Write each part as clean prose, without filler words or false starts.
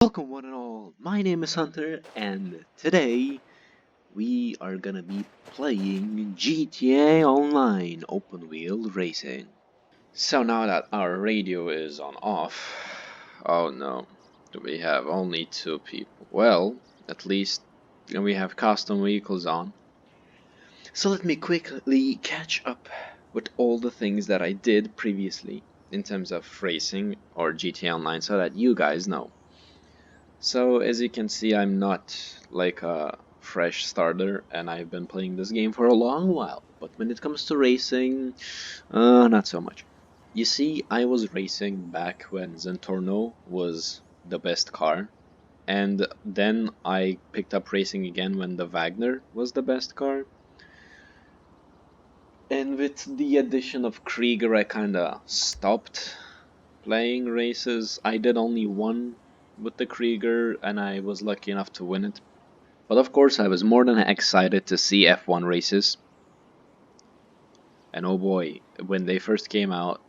Welcome one and all, my name is Hunter and today we are gonna be playing GTA Online Open Wheel Racing. So now that our radio is on off, oh no, we have only two people. Well, at least we have custom vehicles on. So let me quickly catch up with all the things that I did previously in terms of racing or GTA Online so that you guys know. So as you can see, I'm not like a fresh starter and I've been playing this game for a long while, but when it comes to racing, not so much. You see, I was racing back when Zentorno was the best car, and then I picked up racing again when the Wagner was the best car. And with the addition of Krieger, I kinda stopped playing races. I did only one with the Krieger, and I was lucky enough to win it. But of course, I was more than excited to see F1 races. And oh boy, when they first came out,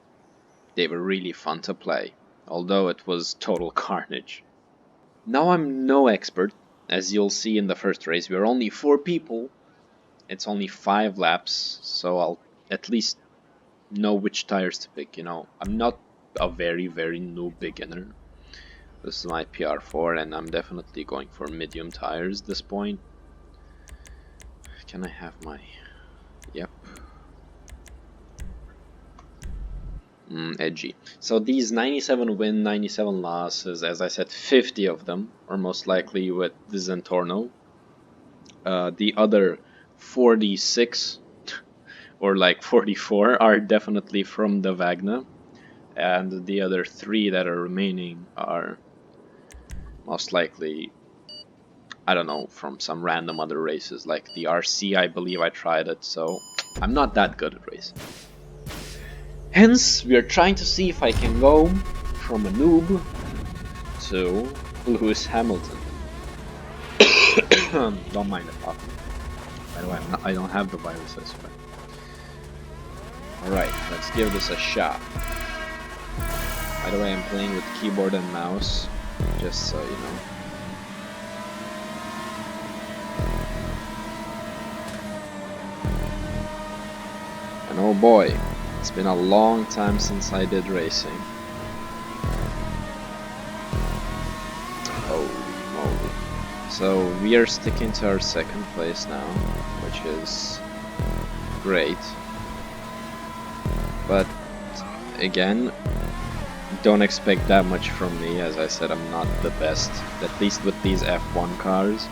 they were really fun to play, although it was total carnage. Now I'm no expert, as you'll see in the first race, we're only 4 people. It's only 5 laps, so I'll at least know which tires to pick, you know. I'm not a very new beginner. This is my PR4 and I'm definitely going for medium tires at this point. Can I have my... Yep. Edgy. So these 97 win, 97 losses, as I said, 50 of them are most likely with the Zentorno. The other 46 or like 44 are definitely from the Wagner. And the other 3 that are remaining are most likely, I don't know, from some random other races like the RC. I believe I tried it, so I'm not that good at racing. Hence, we are trying to see if I can go from a noob to Lewis Hamilton. Don't mind the cough. By the way, I don't have the virus, I swear. Alright, let's give this a shot. By the way, I'm playing with keyboard and mouse, just so you know. And oh boy, it's been a long time since I did racing. Holy moly. So we are sticking to our second place now, which is great. But again, don't expect that much from me. As I said, I'm not the best, at least with these F1 cars.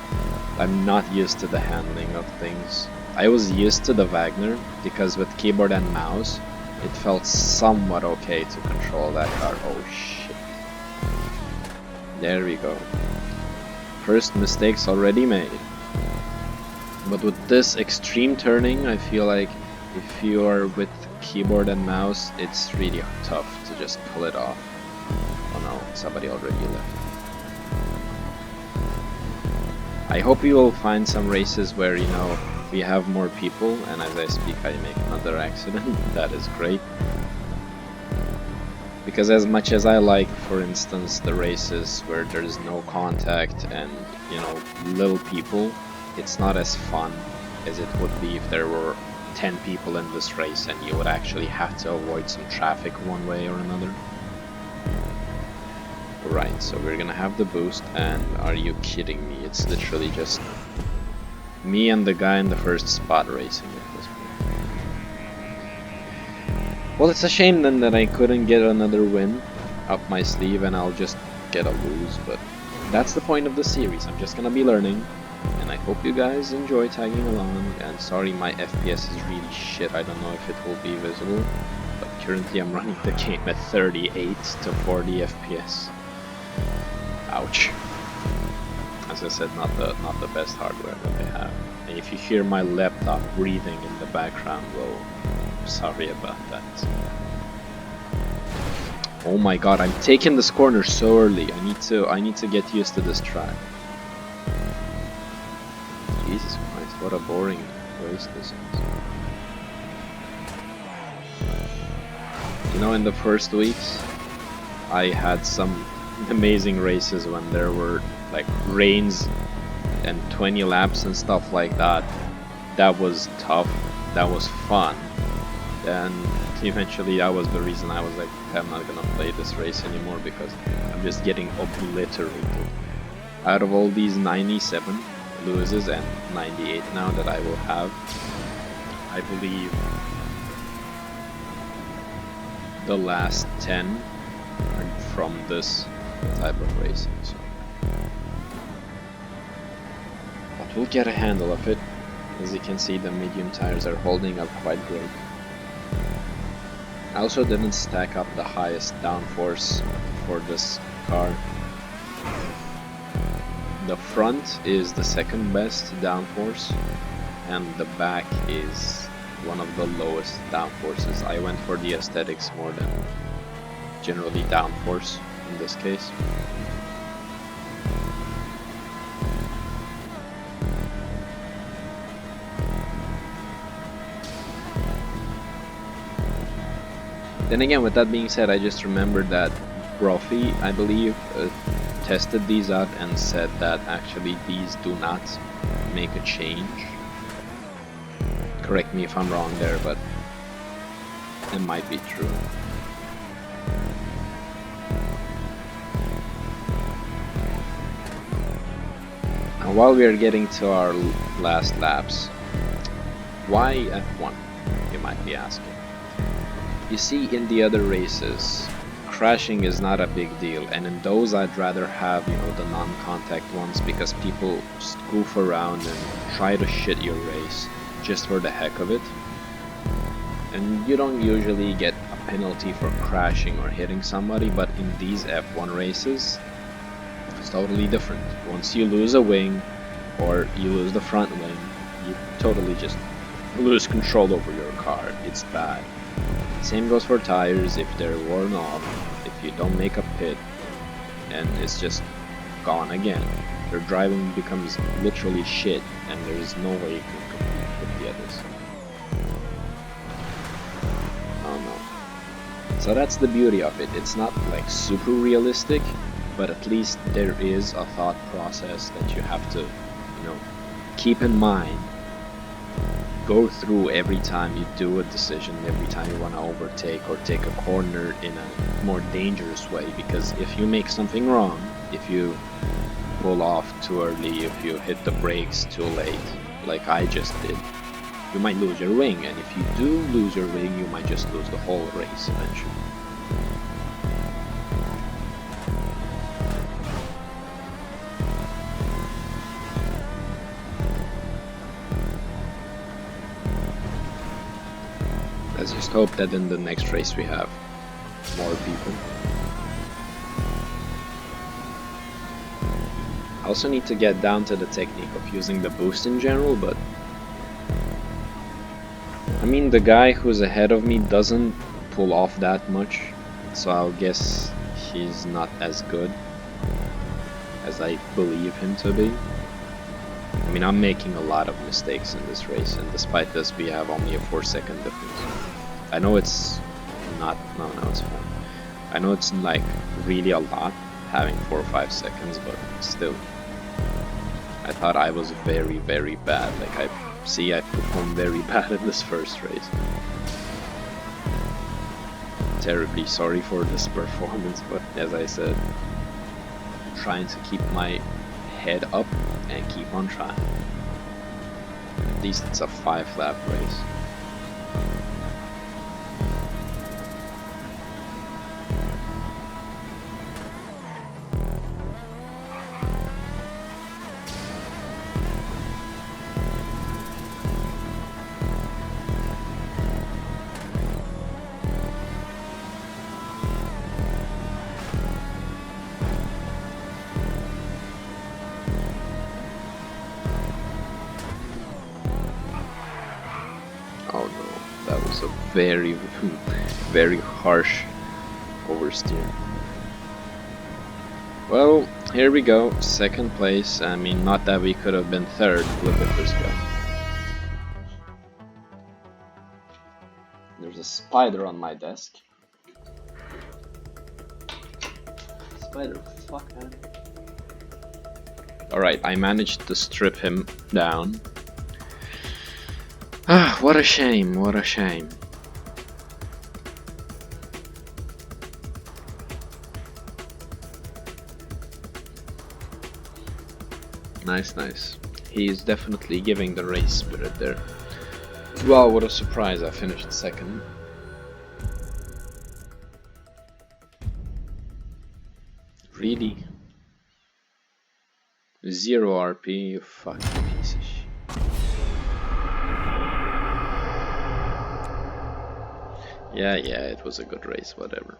I'm not used to the handling of things. I was used to the Wagner because with keyboard and mouse it felt somewhat okay to control that car. Oh shit. There we go. First mistakes already made. But with this extreme turning, I feel like if you are with keyboard and mouse, it's really tough to just pull it off. Oh no, somebody already left. I hope you will find some races where, you know, we have more people, and as I speak I make another accident. That is great. Because as much as I like, for instance, the races where there's no contact and, you know, little people, it's not as fun as it would be if there were 10 people in this race and you would actually have to avoid some traffic one way or another. Right, so we're gonna have the boost, and are you kidding me? It's literally just me and the guy in the first spot racing at this point. Well, it's a shame then that I couldn't get another win up my sleeve and I'll just get a lose, but that's the point of the series. I'm just gonna be learning, and I hope you guys enjoy tagging along. And sorry, my FPS is really shit. I don't know if it will be visible, but currently I'm running the game at 38 to 40 FPS. Ouch. As I said, not the best hardware that they have. And if you hear my laptop breathing in the background, well, sorry about that. Oh my god, I'm taking this corner so early. I need to get used to this track. Jesus Christ, what a boring race this is. You know, in the first weeks I had some amazing races when there were like rains and 20 laps and stuff like that. That was tough, that was fun. And eventually that was the reason I was like, I'm not gonna play this race anymore because I'm just getting obliterated. Out of all these 97 loses and 98 now that I will have, I believe the last 10 are from this type of racing. So. But we'll get a handle of it. As you can see, the medium tires are holding up quite great. I also didn't stack up the highest downforce for this car. The front is the second best downforce, and the back is one of the lowest downforces. I went for the aesthetics more than generally downforce in this case. Then again, with that being said, I just remembered that Brophy, I believe, tested these out and said that actually these do not make a change. Correct me if I'm wrong there, but it might be true. Now, while we are getting to our last laps, why F1, you might be asking. You see, in the other races, crashing is not a big deal, and in those I'd rather have, you know, the non-contact ones, because people just goof around and try to shit your race just for the heck of it. And you don't usually get a penalty for crashing or hitting somebody, but in these F1 races, it's totally different. Once you lose a wing, or you lose the front wing, you totally just lose control over your car. It's bad. Same goes for tires. If they're worn off, if you don't make a pit, and it's just gone again, your driving becomes literally shit, and there's no way you can compete with the others. Oh no. So that's the beauty of it. It's not like super realistic, but at least there is a thought process that you have to, you know, keep in mind. Go through every time you do a decision, every time you want to overtake or take a corner in a more dangerous way, because if you make something wrong, if you pull off too early, if you hit the brakes too late, like I just did, you might lose your wing, and if you do lose your wing, you might just lose the whole race eventually. Let's just hope that in the next race we have more people. I also need to get down to the technique of using the boost in general, but I mean, the guy who's ahead of me doesn't pull off that much, so I'll guess he's not as good as I believe him to be. I mean, I'm making a lot of mistakes in this race, and despite this, we have only a 4-second difference. I know it's not, no, it's fine. I know it's like really a lot, having 4 or 5 seconds, but still. I thought I was very, very bad. Like, I performed very bad in this first race. Terribly sorry for this performance, but as I said, I'm trying to keep my head up and keep on trying. At least it's a 5-lap race. Oh no, that was a very, very harsh oversteer. Well, here we go, 2nd place. I mean, not that we could have been 3rd. Look at this guy. There's a spider on my desk. Why the fuck, man? Alright, I managed to strip him down. Ah, what a shame, what a shame. Nice, nice. He's definitely giving the race spirit there. Wow, what a surprise, I finished second. Really? 0 RP, you fucking piece of shit. Yeah, it was a good race, whatever.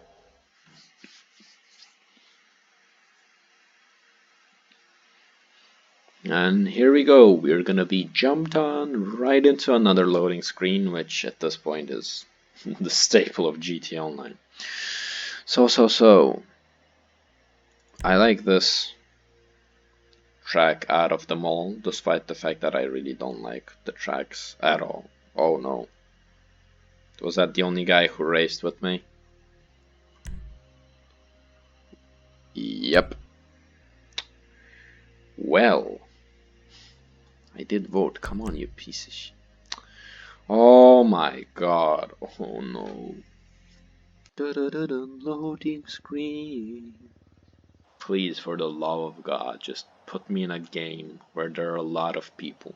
And here we go, we're gonna be jumped on right into another loading screen, which at this point is the staple of GTA Online. So, I like this track out of them all, despite the fact that I really don't like the tracks at all. Oh no. Was that the only guy who raced with me? Yep. Well, I did vote. Come on, you piece of shit. Oh my god. Oh no. Loading screen. Please, for the love of God, just put me in a game where there are a lot of people.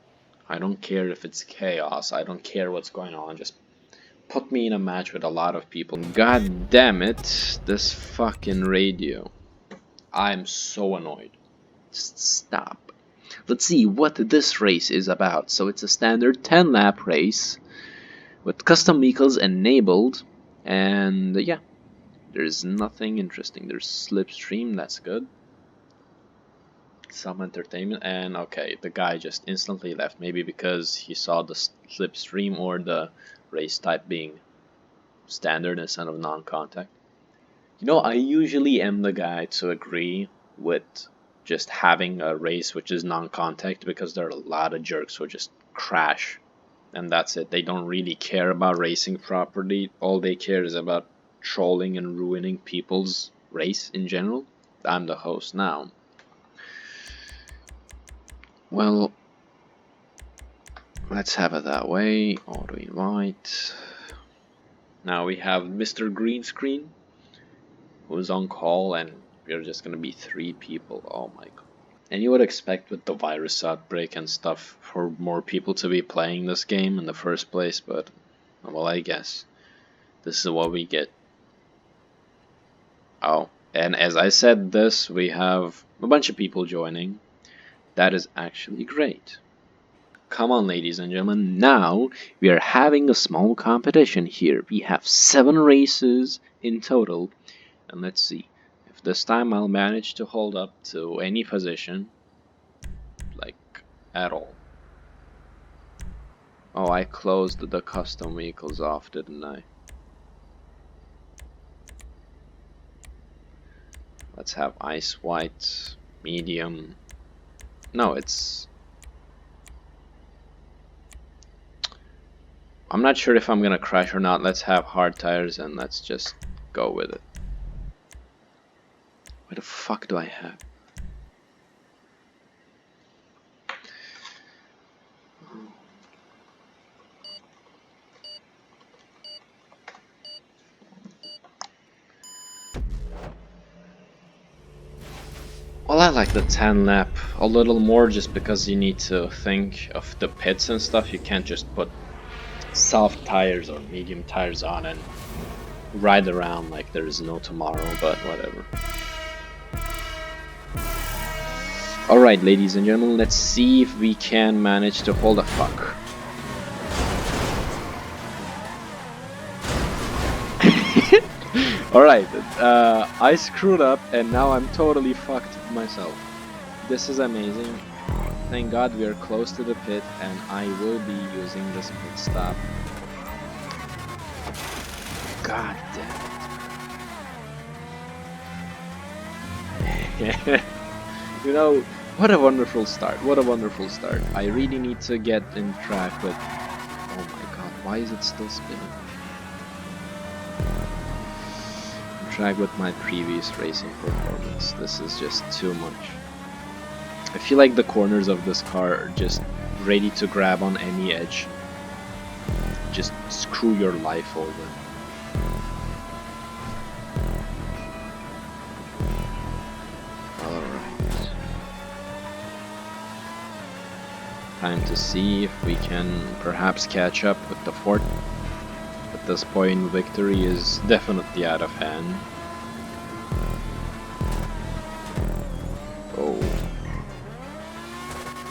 I don't care if it's chaos. I don't care what's going on. Just put me in a match with a lot of people. God damn it. This fucking radio. I'm so annoyed. Just stop. Let's see what this race is about. So it's a standard 10-lap race with custom vehicles enabled, and yeah, there's nothing interesting. There's slipstream, that's good. Some entertainment, and okay, the guy just instantly left, maybe because he saw the slipstream or the race type being standard instead of non-contact. You know, I usually am the guy to agree with just having a race which is non-contact, because there are a lot of jerks who just crash and that's it. They don't really care about racing properly. All they care is about trolling and ruining people's race in general. I'm the host now. Well, let's have it that way. Auto invite. Now we have Mr. Green Screen, who's on call, and we're just gonna be 3 people. Oh my god. And you would expect with the virus outbreak and stuff for more people to be playing this game in the first place, but well, I guess this is what we get. Oh, and as I said this, we have a bunch of people joining. That is actually great. Come on, ladies and gentlemen, now we are having a small competition here. We have 7 races in total, and let's see if this time I'll manage to hold up to any position, like at all. Oh, I closed the custom vehicles off, didn't I? Let's have ice white, medium. No, it's... I'm not sure if I'm gonna crash or not. Let's have hard tires and let's just go with it. What the fuck do I have? Well, I like the 10 lap a little more just because you need to think of the pits and stuff. You can't just put soft tires or medium tires on and ride around like there is no tomorrow, but whatever. Alright, ladies and gentlemen, let's see if we can manage to hold a fuck. Alright, I screwed up and now I'm totally fucked myself. This is amazing. Thank God we are close to the pit and I will be using this pit stop. God damn it. You know, what a wonderful start. What a wonderful start. I really need to get in track with... Oh my god, why is it still spinning? I'm track with my previous racing performance. This is just too much. I feel like the corners of this car are just ready to grab on any edge. Just screw your life over. Alright. Time to see if we can perhaps catch up with the fort. At this point, victory is definitely out of hand. Oh.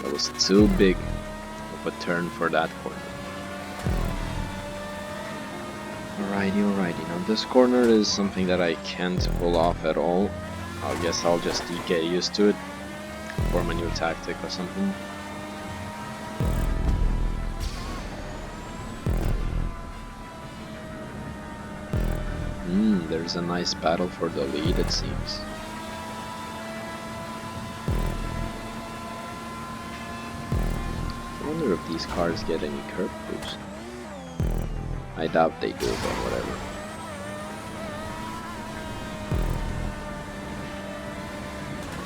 That was too big of a turn for that corner. Alrighty, now this corner is something that I can't pull off at all. I guess I'll just get used to it, form a new tactic or something. There's a nice battle for the lead, it seems. I wonder if these cars get any curb boost. I doubt they do, but whatever.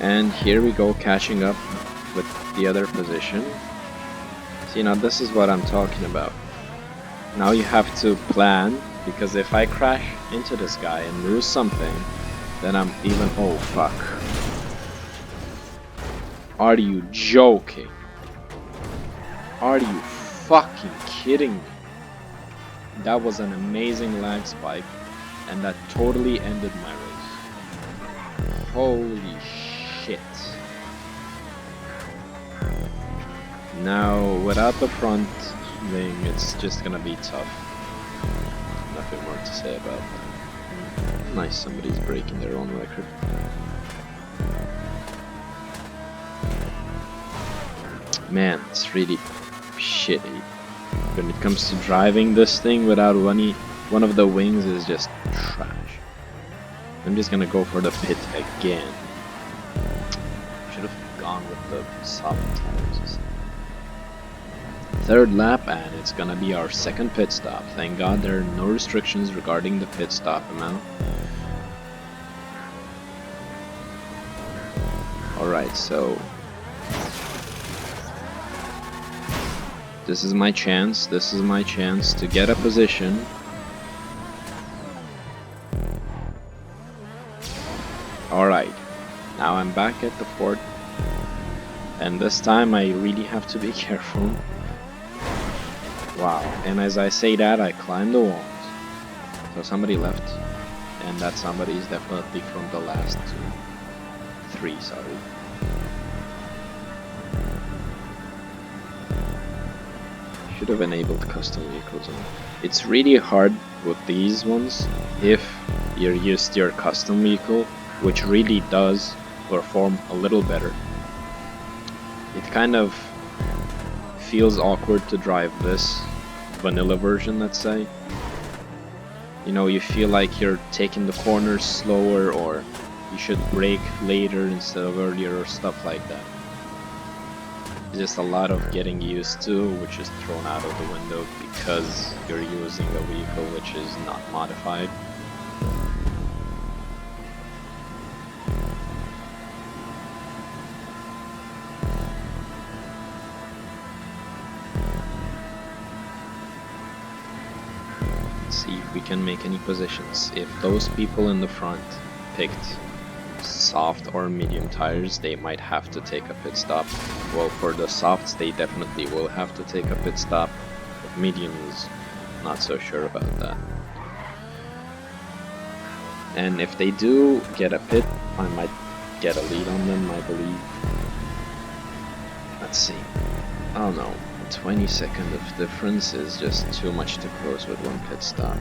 And here we go, catching up with the other position. See, now this is what I'm talking about. Now you have to plan, because if I crash into this guy and lose something, then I'm even... oh fuck. Are you joking? Are you fucking kidding me? That was an amazing lag spike, and that totally ended my race. Holy shit. Now, without the front thing, it's just gonna be tough. Nothing more to say about that. Nice, somebody's breaking their own record. Man, it's really shitty. When it comes to driving this thing without one of the wings is just trash. I'm just gonna go for the pit again. Should have gone with the soft tires. Third lap, and it's gonna be our second pit stop. Thank God there are no restrictions regarding the pit stop amount. Alright, so this is my chance. This is my chance to get a position. Alright, now I'm back at the fort, and this time I really have to be careful. Wow, and as I say that, I climb the walls. So somebody left, and that somebody is definitely from the last three, sorry. Should have enabled custom vehicles. It's really hard with these ones if you're used to your custom vehicle, which really does perform a little better. It kind of feels awkward to drive this vanilla version, let's say. You know, you feel like you're taking the corners slower, or you should brake later instead of earlier, or stuff like that. It's just a lot of getting used to, which is thrown out of the window because you're using a vehicle which is not modified. See if we can make any positions. If those people in the front picked soft or medium tires, they might have to take a pit stop. Well, for the softs, they definitely will have to take a pit stop. But mediums, not so sure about that. And if they do get a pit, I might get a lead on them, I believe. Let's see. I don't know. 20 seconds of difference is just too much to close with one pit stop.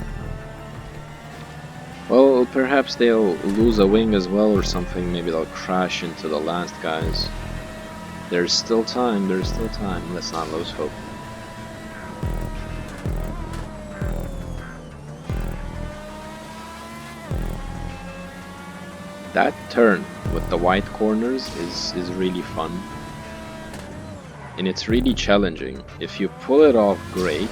Well, perhaps they'll lose a wing as well or something. Maybe they'll crash into the last guys. There's still time, there's still time. Let's not lose hope. That turn with the white corners is really fun. And it's really challenging. If you pull it off great,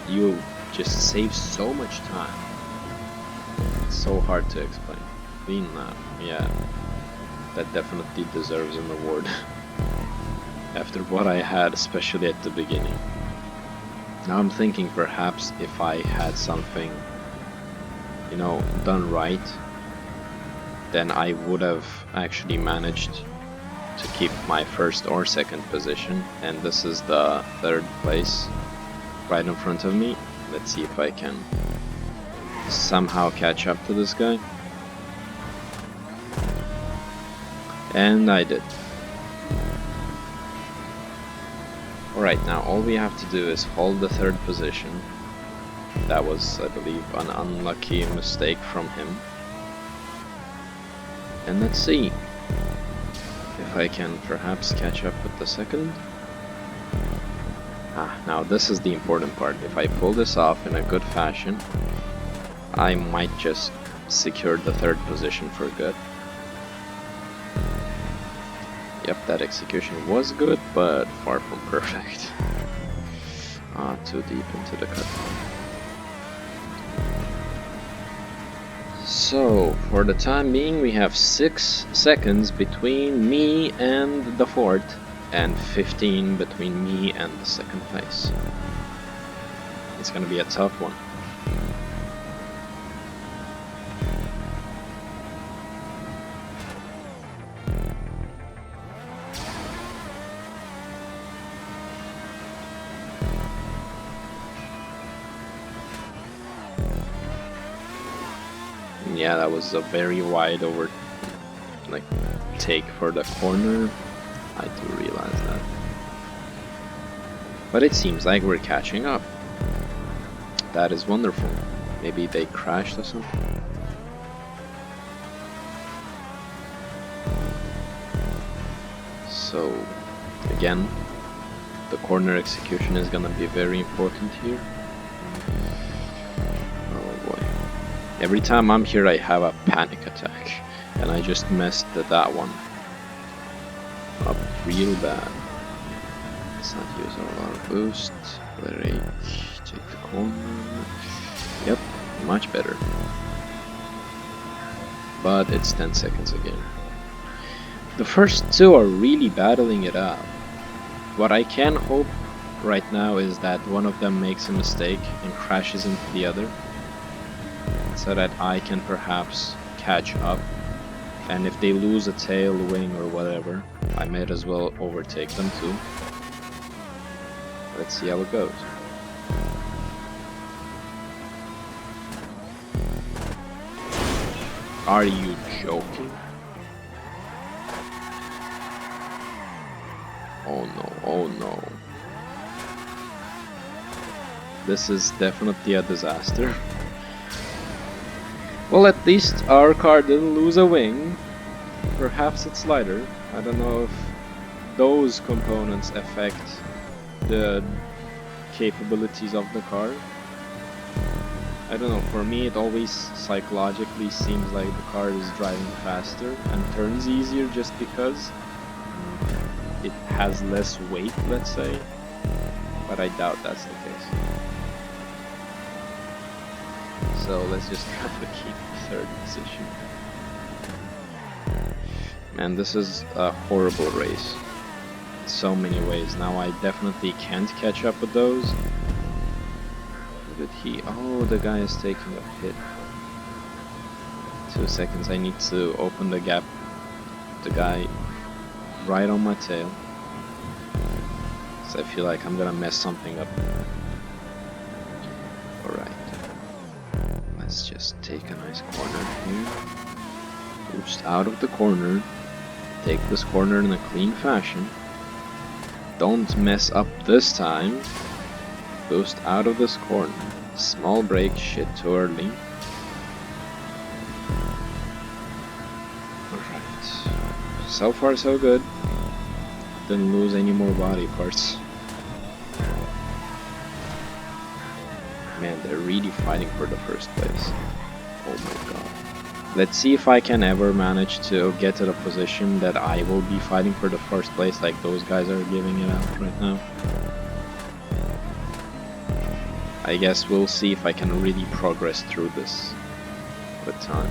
you just save so much time. It's so hard to explain. Clean lap, yeah. That definitely deserves an award. After what I had, especially at the beginning. Now I'm thinking perhaps if I had something, you know, done right, then I would have actually managed to keep my first or second position, and this is the third place right in front of me. Let's see if I can somehow catch up to this guy. And I did. Alright, now all we have to do is hold the third position. That was, I believe, an unlucky mistake from him. And let's see if I can perhaps catch up with the second. Now this is the important part. If I pull this off in a good fashion, I might just secure the third position for good. Yep, that execution was good, but far from perfect. Too deep into the cut. So, for the time being, we have 6 seconds between me and the fourth, and 15 between me and the second place. It's gonna be a tough one. Yeah, that was a very wide take for the corner. I do realize that. But it seems like we're catching up. That is wonderful. Maybe they crashed or something. So, again, the corner execution is gonna be very important here. Every time I'm here I have a panic attack, and I just messed that one up real bad. Let's not use our boost, brake, take the corner. Yep, much better. But it's 10 seconds again. The first two are really battling it out. What I can hope right now is that one of them makes a mistake and crashes into the other, so that I can perhaps catch up, and if they lose a tail, wing or whatever, I might as well overtake them too. Let's see how it goes. Are you joking? Oh no, oh no. This is definitely a disaster. Well, at least our car didn't lose a wing. Perhaps it's lighter. I don't know if those components affect the capabilities of the car. I don't know, for me it always psychologically seems like the car is driving faster and turns easier just because it has less weight, let's say. But I doubt that's the case. So let's just try to keep the third position. Man, this is a horrible race in so many ways. Now I definitely can't catch up with those. Look at he. Oh, the guy is taking a hit. 2 seconds. I need to open the gap. The guy right on my tail. So I feel like I'm gonna mess something up. Alright. Let's just take a nice corner here. Boost out of the corner. Take this corner in a clean fashion. Don't mess up this time. Boost out of this corner. Small brake, shit too early. Alright. So far so good. Didn't lose any more body parts. Man, they're really fighting for the first place. Oh my god. Let's see if I can ever manage to get to the position that I will be fighting for the first place like those guys are giving it out right now. I guess we'll see if I can really progress through this adequate time.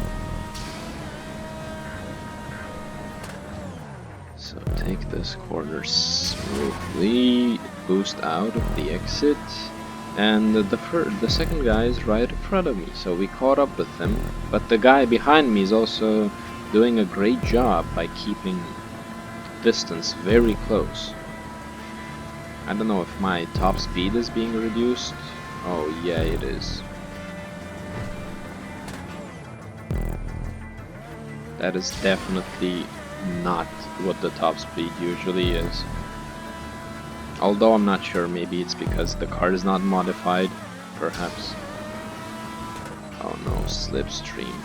So take this corner smoothly, boost out of the exit, and the second guy is right in front of me, so we caught up with him, but the guy behind me is also doing a great job by keeping distance very close. I don't know if my top speed is being reduced. Oh yeah, it is. That is definitely not what the top speed usually is. Although I'm not sure, maybe it's because the car is not modified, perhaps. Oh no, slipstream.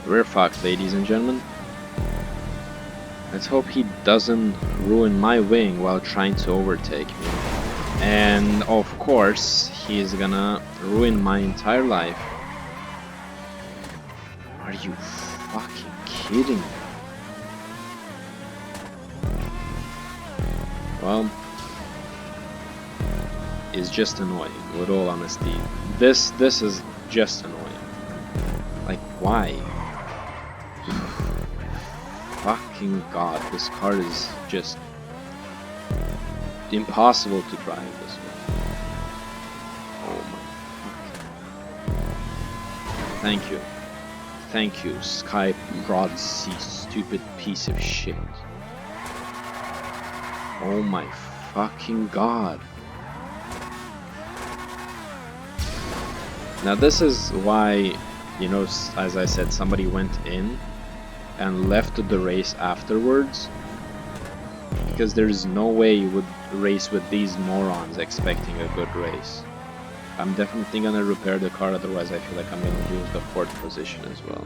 We're fucked, ladies and gentlemen. Let's hope he doesn't ruin my wing while trying to overtake me. And of course, he's gonna ruin my entire life. Are you fucking kidding me? Well, it's just annoying, with all honesty. This is just annoying. Like, why? Fucking god, this car is just impossible to drive this way. Oh my fucking... Thank you. Thank you, Sky Broadsea, stupid piece of shit. Oh my fucking god. Now this is why, you know, as I said, somebody went in and left the race afterwards, because there's no way you would race with these morons expecting a good race. I'm definitely gonna repair the car, otherwise I feel like I'm gonna lose the 4th position as well.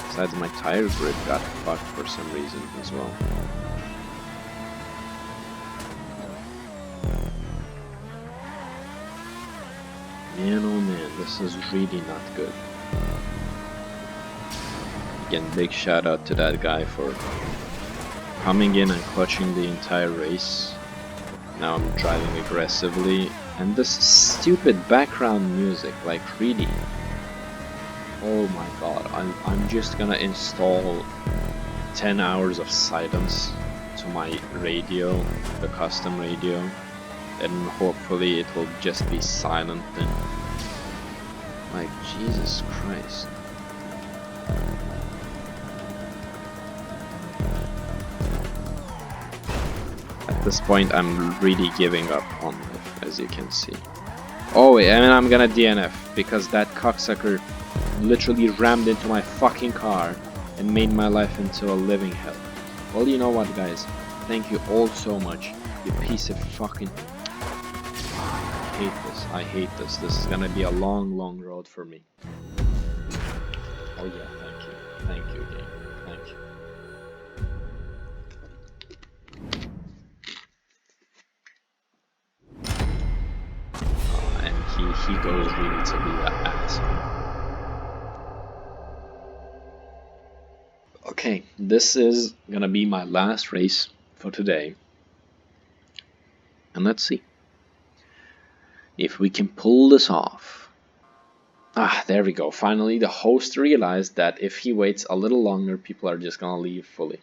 Besides, my tire grip got fucked for some reason as well. Man, oh man, this is really not good. Again, big shout out to that guy for coming in and clutching the entire race. Now I'm driving aggressively, and this stupid background music, like really. Oh my god, I'm just gonna install 10 hours of silence to my radio, the custom radio, and hopefully it will just be silent then. Like, Jesus Christ. At this point I'm really giving up on life, as you can see. Oh, and I'm gonna DNF because that cocksucker literally rammed into my fucking car and made my life into a living hell. Well, you know what, guys? Thank you all so much, you piece of fucking... I hate this. I hate this. This is gonna be a long, long road for me. Oh yeah, thank you. Thank you, game. Thank you. And he goes really to be an asshole. Okay, this is gonna be my last race for today. And let's see if we can pull this off. Ah, there we go. Finally, the host realized that if he waits a little longer, people are just gonna leave fully.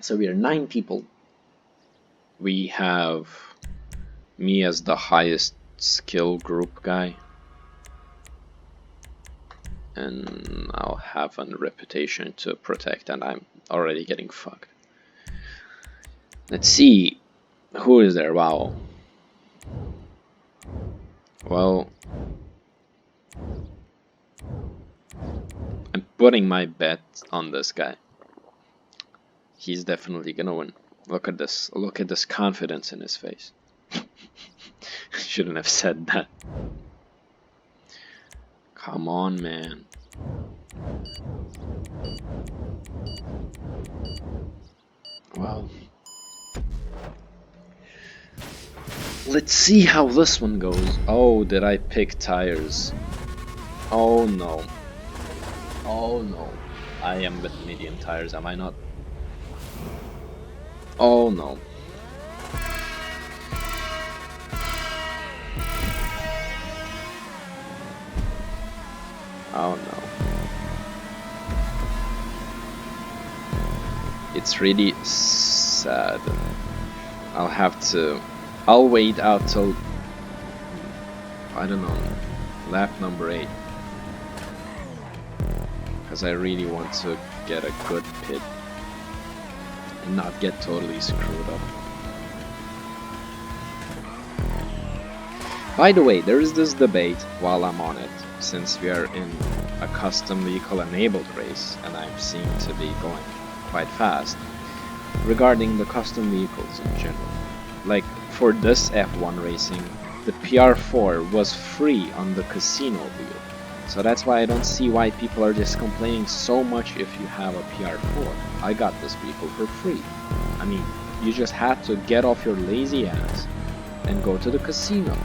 So we are 9 people. We have me as the highest skill group guy. And I'll have a reputation to protect, and I'm already getting fucked. Let's see. Who is there? Wow. Well, I'm putting my bet on this guy. He's definitely gonna win. Look at this. Look at this confidence in his face. Shouldn't have said that. Come on, man. Well, let's see how this one goes. Oh, did I pick tires? Oh no. Oh no. I am with medium tires, am I not? Oh no. Oh no. It's really sad. I'll wait out till, I don't know, lap number 8. Because I really want to get a good pit and not get totally screwed up. By the way, there is this debate while I'm on it, since we are in a custom vehicle enabled race and I seem to be going quite fast, regarding the custom vehicles in general. Like for this F1 racing, the PR4 was free on the casino wheel. So that's why I don't see why people are just complaining so much if you have a PR4. I got this vehicle for free. I mean, you just had to get off your lazy ass and go to the casino.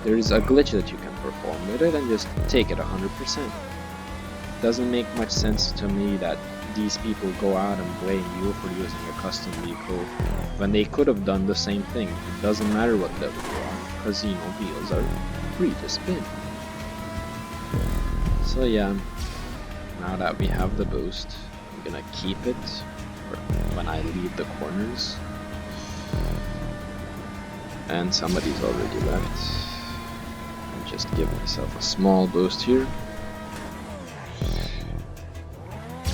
There is a glitch that you can perform with it and just take it 100%. Doesn't make much sense to me that these people go out and blame you for using a custom vehicle when they could have done the same thing. It doesn't matter what level you are, casino wheels are free to spin. So yeah, now that we have the boost, I'm gonna keep it for when I leave the corners. And somebody's already left. I'll just give myself a small boost here.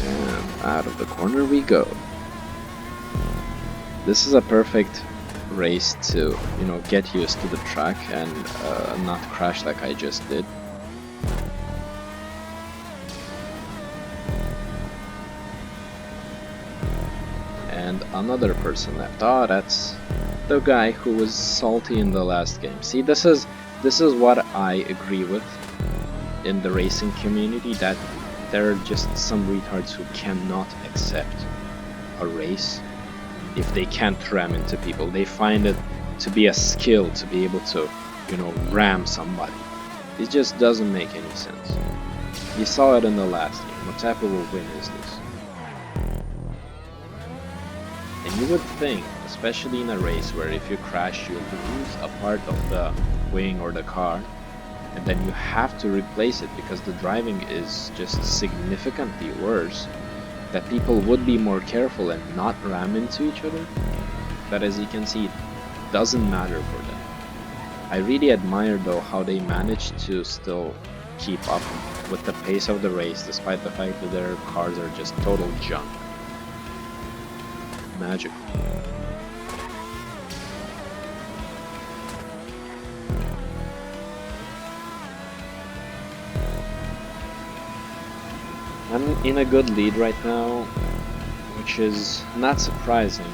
And out of the corner we go. This is a perfect race to, you know, get used to the track and not crash like I just did. And another person left. Oh, that's the guy who was salty in the last game. See, this is what I agree with in the racing community, that there are just some retards who cannot accept a race if they can't ram into people. They find it to be a skill to be able to, you know, ram somebody. It just doesn't make any sense. You saw it in the last game. What type of a win is this? And you would think, especially in a race where if you crash you lose a part of the wing or the car, and then you have to replace it because the driving is just significantly worse, that people would be more careful and not ram into each other. But as you can see, it doesn't matter for them. I really admire though how they managed to still keep up with the pace of the race despite the fact that their cars are just total junk. Magical. I'm in a good lead right now, which is not surprising,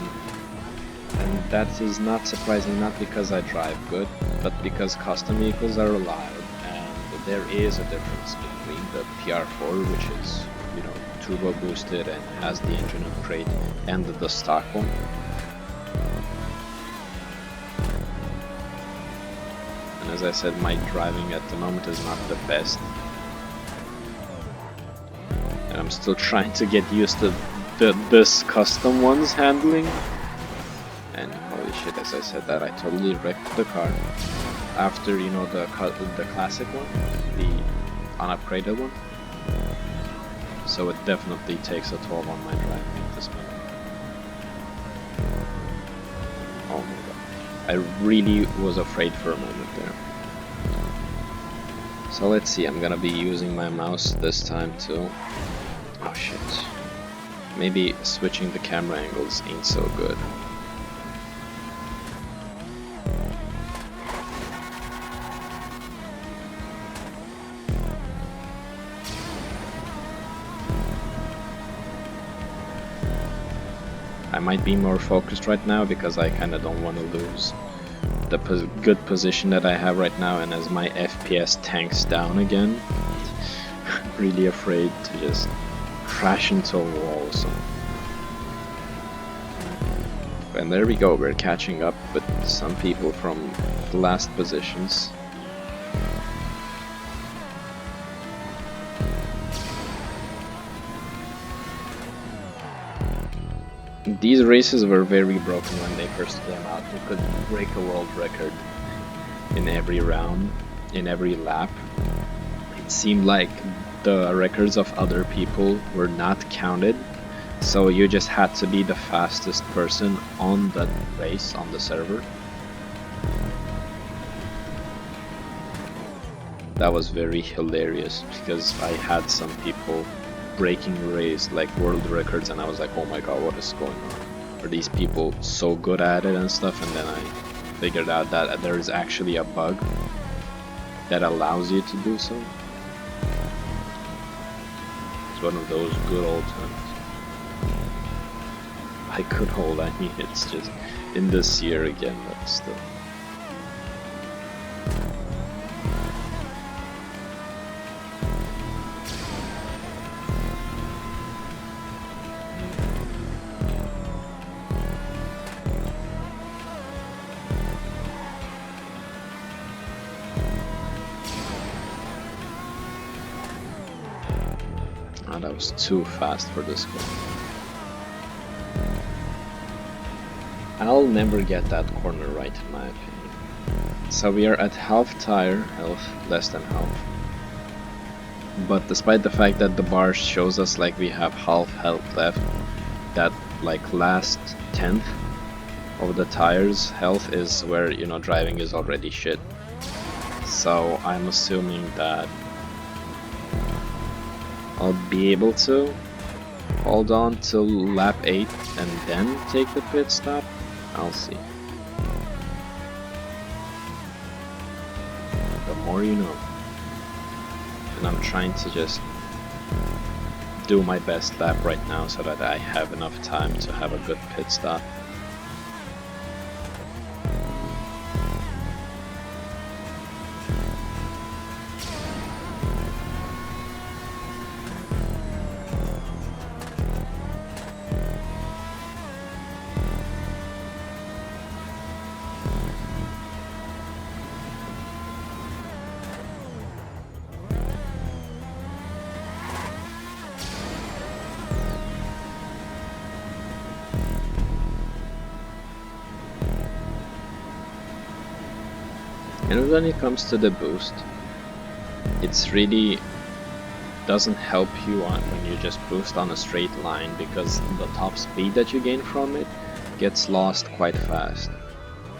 and that is not surprising not because I drive good, but because custom vehicles are allowed, and there is a difference between the PR4, which is, you know, turbo boosted and has the engine upgrade, and the stock one. And as I said, my driving at the moment is not the best. And I'm still trying to get used to this custom one's handling. And holy shit, as I said that, I totally wrecked the car. After, you know, the classic one, the unupgraded one. So it definitely takes a toll on my driving at this point. Oh my god. I really was afraid for a moment there. So let's see, I'm gonna be using my mouse this time too. Oh shit. Maybe switching the camera angles ain't so good. I might be more focused right now because I kinda don't want to lose the good position that I have right now, and as my FPS tanks down again, I'm really afraid to just crash into a wall or something. And there we go, we're catching up with some people from the last positions. These races were very broken when they first came out. You could break a world record in every round, in every lap. It seemed like the records of other people were not counted, so you just had to be the fastest person on that race on the server. That was very hilarious because I had some people breaking race like world records, and I was like, oh my god, what is going on? Are these people so good at it and stuff? And then I figured out that there is actually a bug that allows you to do so. It's one of those good old times. I could hold, I mean, it's just in this year again, but still. Oh, that was too fast for this guy. I'll never get that corner right in my opinion. So we are at half tire health, less than half. But despite the fact that the bar shows us like we have half health left, that like last tenth of the tires health is where, you know, driving is already shit. So I'm assuming that I'll be able to hold on till lap 8 and then take the pit stop. I'll see. The more you know. And I'm trying to just do my best lap right now so that I have enough time to have a good pit stop. And when it comes to the boost, it's really doesn't help you on when you just boost on a straight line, because the top speed that you gain from it gets lost quite fast.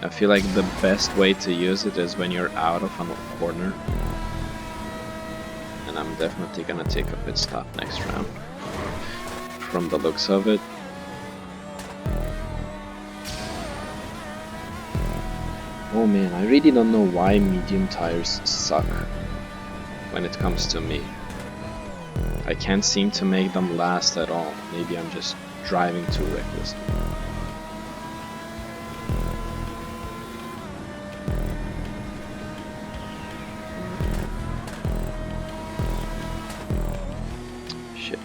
I feel like the best way to use it is when you're out of a corner. And I'm definitely gonna take a pit stop next round, from the looks of it. Oh man, I really don't know why medium tires suck when it comes to me. I can't seem to make them last at all. Maybe I'm just driving too recklessly. Shit.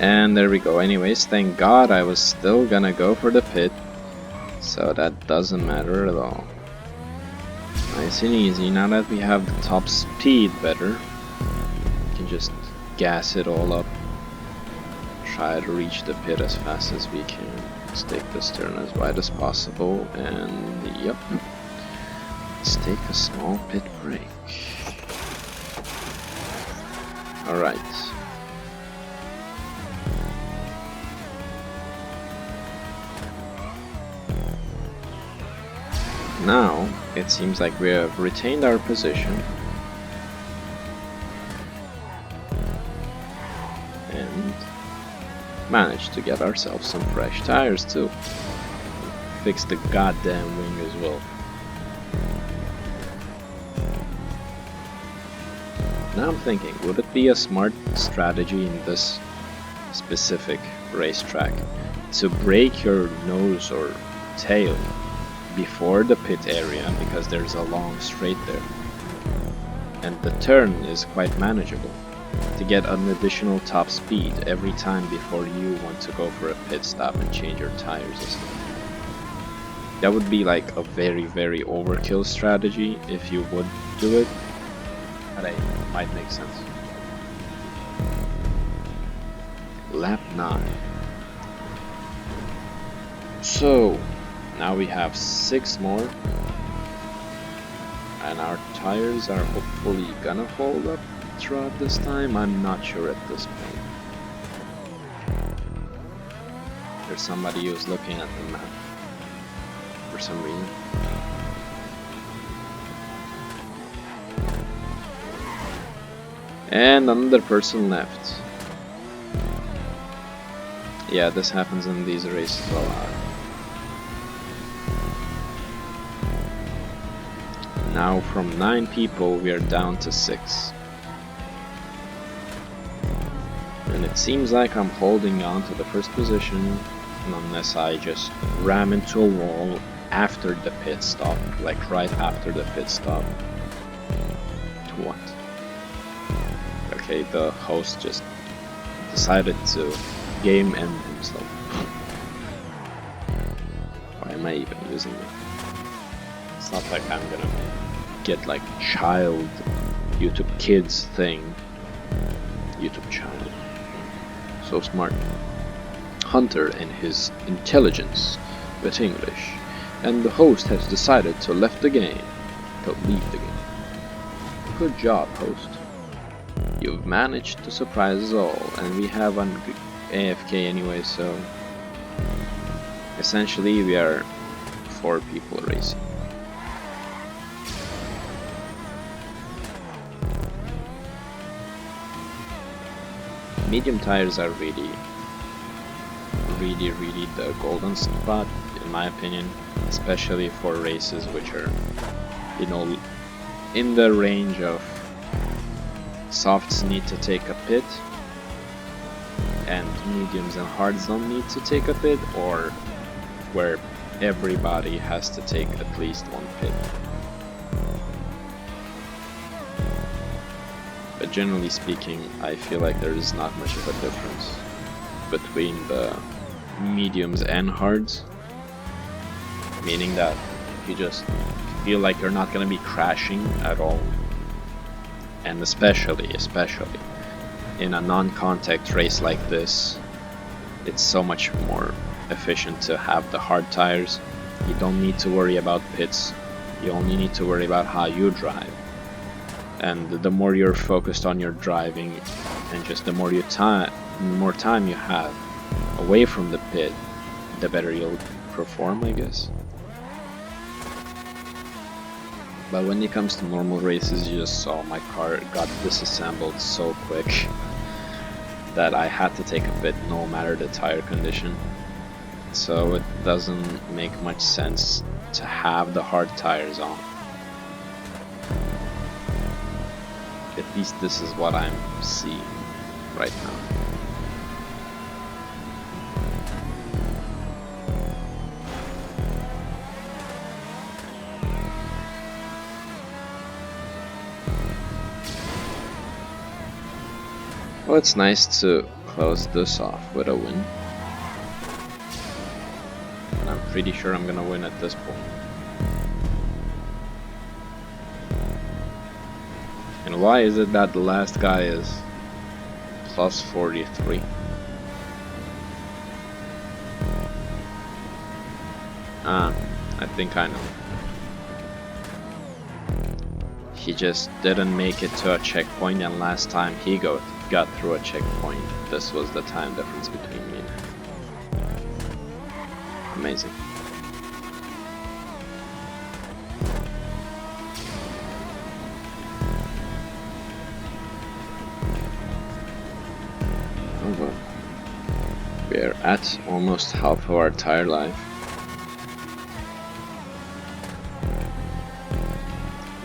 And there we go. Anyways, thank God I was still gonna go for the pit, so that doesn't matter at all. Nice and easy. Now that we have the top speed better, we can just gas it all up. Try to reach the pit as fast as we can. Let's take this turn as wide as possible, and yep. Let's take a small pit break. Alright. Now, it seems like we have retained our position. And managed to get ourselves some fresh tires too. Fix the goddamn wing as well. Now I'm thinking, would it be a smart strategy in this specific racetrack to break your nose or tail before the pit area, because there's a long straight there and the turn is quite manageable, to get an additional top speed every time before you want to go for a pit stop and change your tires and stuff. That would be like a very overkill strategy if you would do it, but it might make sense. Lap 9. So now we have 6 more and our tires are hopefully gonna hold up throughout this time. I'm not sure at this point. There's somebody who's looking at the map for some reason. And another person left. Yeah, this happens in these races a lot. Now from 9 people we are down to 6. And it seems like I'm holding on to the first position, unless I just ram into a wall after the pit stop, like right after the pit stop. To what? Okay, the host just decided to game end himself. Why am I even using it? It's not like I'm gonna get like child YouTube kids thing. YouTube child. So smart. Hunter and his intelligence with English. And the host has decided to leave the game. Good job, host. You've managed to surprise us all, and we have an AFK anyway, so essentially we are 4 people racing. Medium tires are really the golden spot in my opinion, especially for races which are, you know, in the range of softs need to take a pit and mediums and hards don't need to take a pit, or where everybody has to take at least 1 pit. But generally speaking, I feel like there is not much of a difference between the mediums and hards, meaning that you just feel like you're not going to be crashing at all. And especially in a non-contact race like this, it's so much more efficient to have the hard tires. You don't need to worry about pits, you only need to worry about how you drive. And the more you're focused on your driving, and just the more time you have away from the pit, the better you'll perform, I guess. But when it comes to normal races, you just saw my car got disassembled so quick that I had to take a pit no matter the tire condition. So it doesn't make much sense to have the hard tires on. At least this is what I'm seeing right now. Well, it's nice to close this off with a win. And I'm pretty sure I'm gonna win at this point. And why is it that the last guy is plus 43? I think I know. He just didn't make it to a checkpoint, and last time he got through a checkpoint, this was the time difference between me and him. Amazing. Oh well. We're at almost half of our tire life.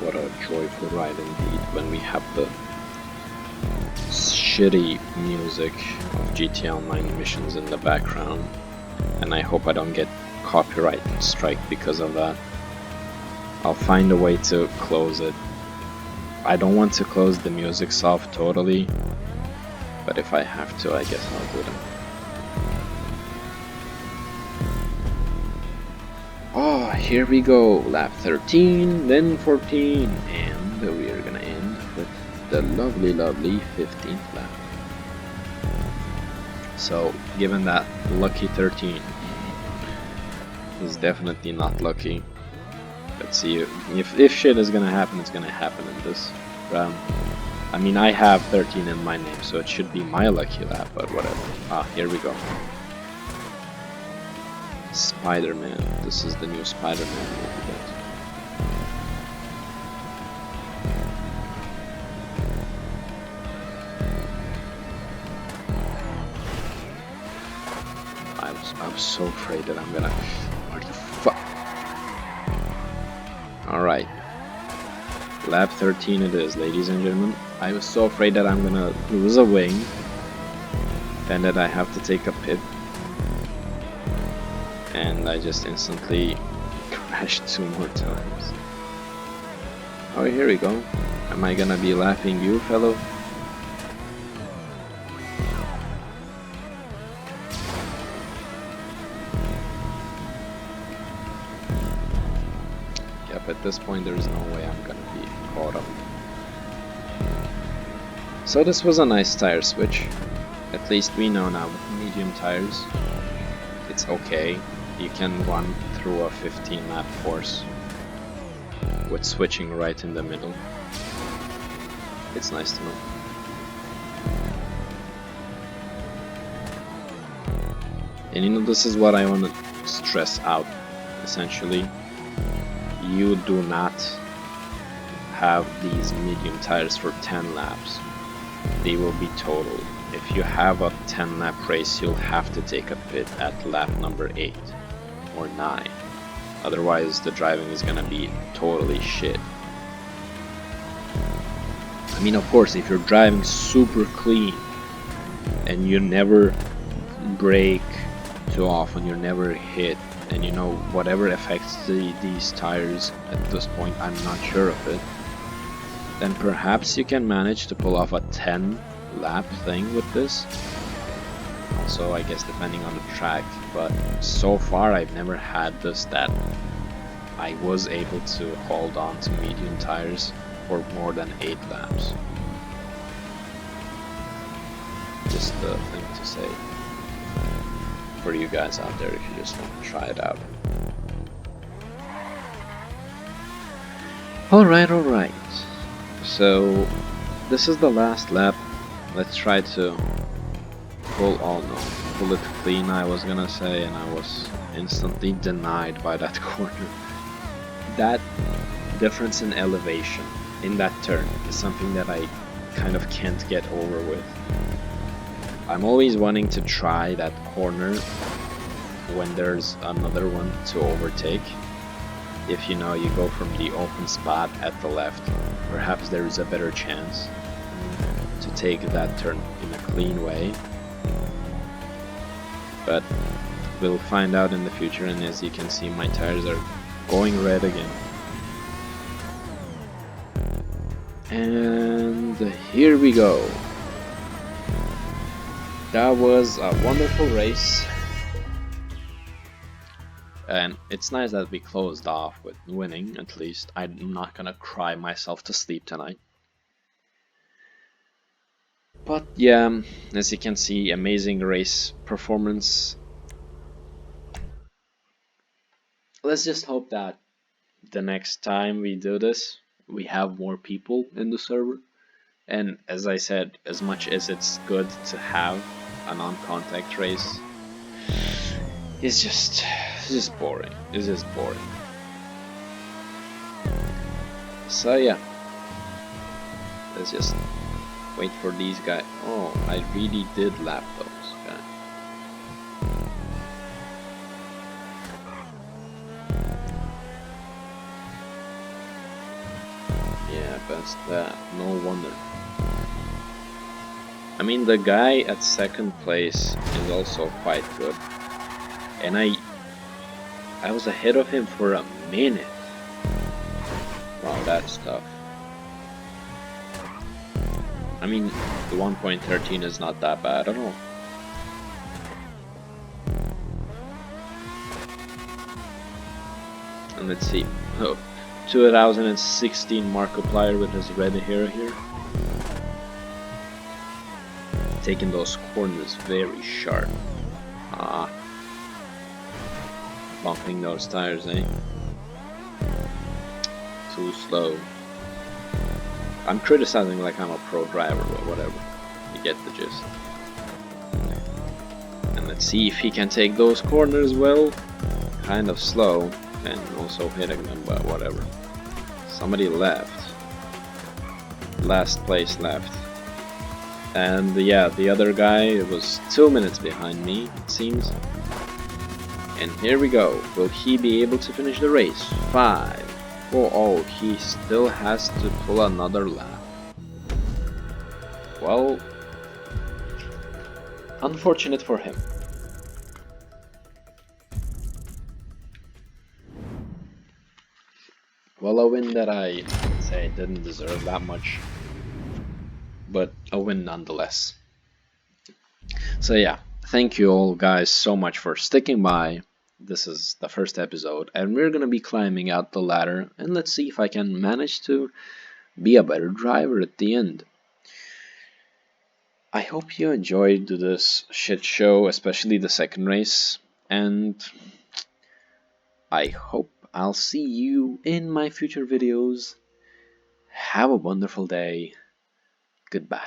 What a joyful ride indeed when we have the shitty music of GTA Online missions in the background, and I hope I don't get copyright strike because of that. I'll find a way to close it. I don't want to close the music off totally, but if I have to, I guess I'll do that. Oh, here we go, lap 13, then 14, and we are gonna end with the lovely 15th lap. So, given that lucky 13 is definitely not lucky, Let's see if shit is gonna happen, it's gonna happen in this round. I mean, I have 13 in my name, so it should be my lucky lap, but whatever. Ah, here we go. Spider-Man. This is the new Spider-Man movie. I'm so afraid that I'm gonna... What the fuck? Alright. Lap 13 it is, ladies and gentlemen. I was so afraid that I'm gonna lose a wing and that I have to take a pit. And I just instantly crashed 2 more times. Oh, here we go. Am I gonna be lapping you, fellow? Yep, at this point there's no way I'm gonna be caught up. So this was a nice tire switch. At least we know now with medium tires it's okay. You can run through a 15 lap course with switching right in the middle. It's nice to know. And you know, this is what I want to stress out essentially. You do not have these medium tires for 10 laps. They will be totaled. If you have a 10 lap race, you'll have to take a pit at lap number 8 or 9. Otherwise the driving is gonna be totally shit. I mean, of course, if you're driving super clean and you never brake too often, you never hit, and you know, whatever affects these tires at this point, I'm not sure of it, then perhaps you can manage to pull off a 10 lap thing with this. Also, I guess depending on the track, but so far I've never had this that I was able to hold on to medium tires for more than 8 laps. Just a thing to say for you guys out there if you just want to try it out. Alright. So this is the last lap. Let's try to pull it clean, I was gonna say, and I was instantly denied by that corner. That difference in elevation in that turn is something that I kind of can't get over with. I'm always wanting to try that corner when there's another one to overtake. If you know, you go from the open spot at the left, perhaps there is a better chance to take that turn in a clean way. But we'll find out in the future, and as you can see, my tires are going red again. And here we go. That was a wonderful race. And it's nice that we closed off with winning, at least. I'm not gonna cry myself to sleep tonight. But yeah, as you can see, amazing race performance. Let's just hope that the next time we do this, we have more people in the server. And as I said, as much as it's good to have a non-contact race, it's just boring. It's just boring. So yeah, let's just wait for these guys. Oh, I really did lap those guys. Yeah, best that. No wonder. I mean, the guy at second place is also quite good, and I was ahead of him for a minute. Wow, that's tough. I mean, the 1.13 is not that bad at all. And let's see. Oh, 2016 Markiplier with his red hair here. Taking those corners very sharp. Bumping those tires, eh? too slow. I'm criticizing like I'm a pro driver, but whatever. You get the gist. And let's see if he can take those corners well. Kind of slow, and also hitting them, but whatever. Somebody left. Last place left. And yeah, the other guy was 2 minutes behind me, it seems. And here we go. Will he be able to finish the race? 5, 4. Oh, he still has to pull another lap. Well, unfortunate for him. Well, a win that I say didn't deserve that much, but a win nonetheless. So yeah, thank you all guys so much for sticking by. This is the first episode, and we're gonna be climbing out the ladder, and let's see if I can manage to be a better driver at the end. I hope you enjoyed this shit show, especially the second race, and I hope I'll see you in my future videos. Have a wonderful day. Goodbye.